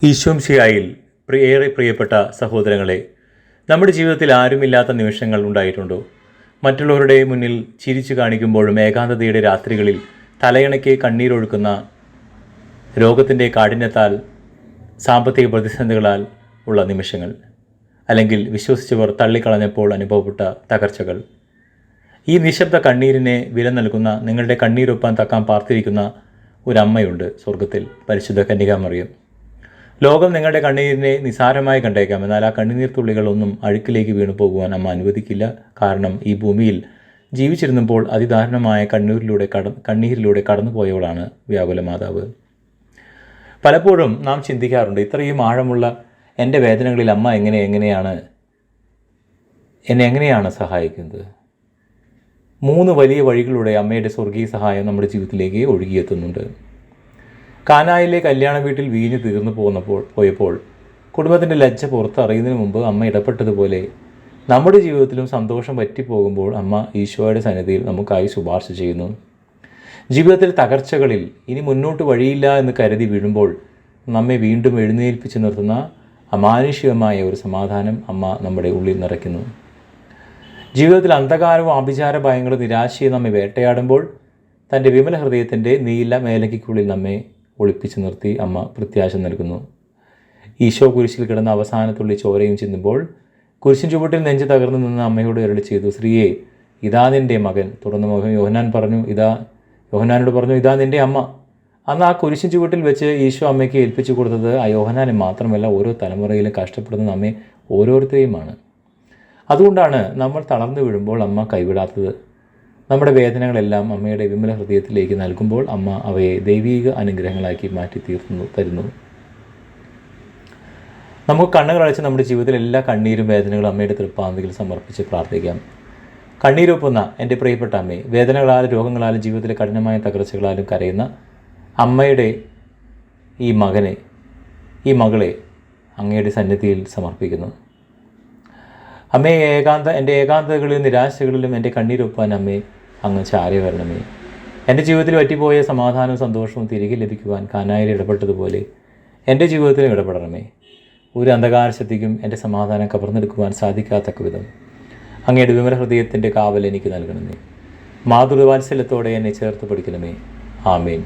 ഈശോംശിഹായിൽ ഏറെ പ്രിയപ്പെട്ട സഹോദരങ്ങളെ, നമ്മുടെ ജീവിതത്തിൽ ആരുമില്ലാത്ത നിമിഷങ്ങൾ ഉണ്ടായിട്ടുണ്ടോ? മറ്റുള്ളവരുടെ മുന്നിൽ ചിരിച്ചു കാണിക്കുമ്പോഴും ഏകാന്തതയുടെ രാത്രികളിൽ തലയണയ്ക്ക് കണ്ണീരൊഴുക്കുന്ന രോഗത്തിൻ്റെ കാഠിന്യത്താൽ, സാമ്പത്തിക പ്രതിസന്ധികളാൽ ഉള്ള നിമിഷങ്ങൾ, അല്ലെങ്കിൽ വിശ്വസിച്ചവർ തള്ളിക്കളഞ്ഞപ്പോൾ അനുഭവപ്പെട്ട തകർച്ചകൾ. ഈ നിശബ്ദ കണ്ണീരിനെ വില നൽകുന്ന, നിങ്ങളുടെ കണ്ണീരൊപ്പാൻ തക്കാൻ പാർത്തിരിക്കുന്ന ഒരമ്മയുണ്ട് സ്വർഗത്തിൽ, പരിശുദ്ധ കന്യകാമറിയം. ലോകം നിങ്ങളുടെ കണ്ണീരിനെ നിസാരമായി കണ്ടേക്കാം, എന്നാൽ ആ കണ്ണുനീർ തുള്ളികളൊന്നും അഴുക്കിലേക്ക് വീണു പോകുവാൻ അമ്മ അനുവദിക്കില്ല. കാരണം ഈ ഭൂമിയിൽ ജീവിച്ചിരുന്നപ്പോൾ അതിദാരുണമായ കണ്ണീരിലൂടെ കടന്നുപോയവളാണ് വ്യാകുല മാതാവ്. പലപ്പോഴും നാം ചിന്തിക്കാറുണ്ട്, ഇത്രയും ആഴമുള്ള എൻ്റെ വേദനകളിൽ അമ്മ എന്നെ എങ്ങനെയാണ് സഹായിക്കുന്നത്? 3 വലിയ വഴികളിലൂടെ അമ്മയുടെ സ്വർഗീയ സഹായം നമ്മുടെ ജീവിതത്തിലേക്ക് ഒഴുകിയെത്തുന്നുണ്ട്. കാനായിലെ കല്യാണ വീട്ടിൽ വീഞ്ഞ് തീർന്നു പോയപ്പോൾ കുടുംബത്തിൻ്റെ ലജ്ജ പുറത്തറിയുന്നതിന് മുമ്പ് അമ്മ ഇടപെട്ടതുപോലെ, നമ്മുടെ ജീവിതത്തിലും സന്തോഷം പറ്റിപ്പോകുമ്പോൾ അമ്മ ഈശോയുടെ സന്നിധിയിൽ നമുക്കായി ശുപാർശ ചെയ്യുന്നു. ജീവിതത്തിൽ തകർച്ചകളിൽ ഇനി മുന്നോട്ട് വഴിയില്ല എന്ന് കരുതി വീഴുമ്പോൾ നമ്മെ വീണ്ടും എഴുന്നേൽപ്പിച്ച് നിർത്തുന്ന അമാനുഷികമായ ഒരു സമാധാനം അമ്മ നമ്മുടെ ഉള്ളിൽ നിറയ്ക്കുന്നു. ജീവിതത്തിൽ അന്ധകാരവും ആഭിചാര ഭയങ്ങളും നിരാശയും നമ്മെ വേട്ടയാടുമ്പോൾ തൻ്റെ വിമല ഹൃദയത്തിൻ്റെ നീല മേലയ്ക്കുള്ളിൽ നമ്മെ ഒളിപ്പിച്ച് നിർത്തി അമ്മ പ്രത്യാശ നൽകുന്നു. ഈശോ കുരിശിൽ കിടന്ന അവസാനത്തുള്ളി ചോരയും ചിന്തുമ്പോൾ കുരിശിൻ ചുവട്ടിൽ നെഞ്ച് തകർന്നു നിന്ന് അമ്മയോട് അരുളി ചെയ്തു, സ്ത്രീയെ, ഇതാ നിൻ്റെ മകൻ. തുടർന്ന് യോഹന്നാനോട് പറഞ്ഞു, ഇതാ നിൻ്റെ അമ്മ. അന്ന് ആ കുരിശിൻ ചുവട്ടിൽ വെച്ച് ഈശോ അമ്മയ്ക്ക് ഏൽപ്പിച്ചു കൊടുത്തത് ആ യോഹന്നാനെ മാത്രമല്ല, ഓരോ തലമുറയിലും കഷ്ടപ്പെടുന്ന നമ്മെ ഓരോരുത്തരെയുമാണ്. അതുകൊണ്ടാണ് നമ്മൾ തളർന്നു വീഴുമ്പോൾ അമ്മ കൈവിടാത്തത്. നമ്മുടെ വേദനകളെല്ലാം അമ്മയുടെ വിമല ഹൃദയത്തിലേക്ക് നൽകുമ്പോൾ അമ്മ അവയെ ദൈവീക അനുഗ്രഹങ്ങളാക്കി മാറ്റി തരുന്നു. നമുക്ക് കണ്ണുകളടച്ച് നമ്മുടെ ജീവിതത്തിൽ എല്ലാ കണ്ണീരും വേദനകളും അമ്മയുടെ തൃപ്പാന്തിയിൽ സമർപ്പിച്ച് പ്രാർത്ഥിക്കാം. കണ്ണീരൊപ്പുന്ന എൻ്റെ പ്രിയപ്പെട്ട അമ്മയെ, വേദനകളാലും രോഗങ്ങളാലും ജീവിതത്തിലെ കഠിനമായ തകർച്ചകളാലും കരയുന്ന അമ്മയുടെ ഈ മകളെ അങ്ങയുടെ സന്നിധിയിൽ സമർപ്പിക്കുന്നു. അമ്മയെ എൻ്റെ ഏകാന്തതകളിലും നിരാശകളിലും എൻ്റെ കണ്ണീരൊപ്പാൻ അമ്മയെ അങ്ങ് ചാരി വരണമേ. എൻ്റെ ജീവിതത്തിൽ പറ്റിപ്പോയ സമാധാനവും സന്തോഷവും തിരികെ ലഭിക്കുവാൻ കാനായിൽ ഇടപെട്ടതുപോലെ എൻ്റെ ജീവിതത്തിലും ഇടപെടണമേ. ഒരു അന്ധകാര ശക്തിക്കും എൻ്റെ സമാധാനം കവർന്നെടുക്കുവാൻ സാധിക്കാത്തക്ക വിധം അങ്ങയുടെ വിമല ഹൃദയത്തിൻ്റെ കാവൽ എനിക്ക് നൽകണമേ. മാതൃവാത്സല്യത്തോടെ എന്നെ ചേർത്ത് പിടിക്കണമേ. ആമേൻ.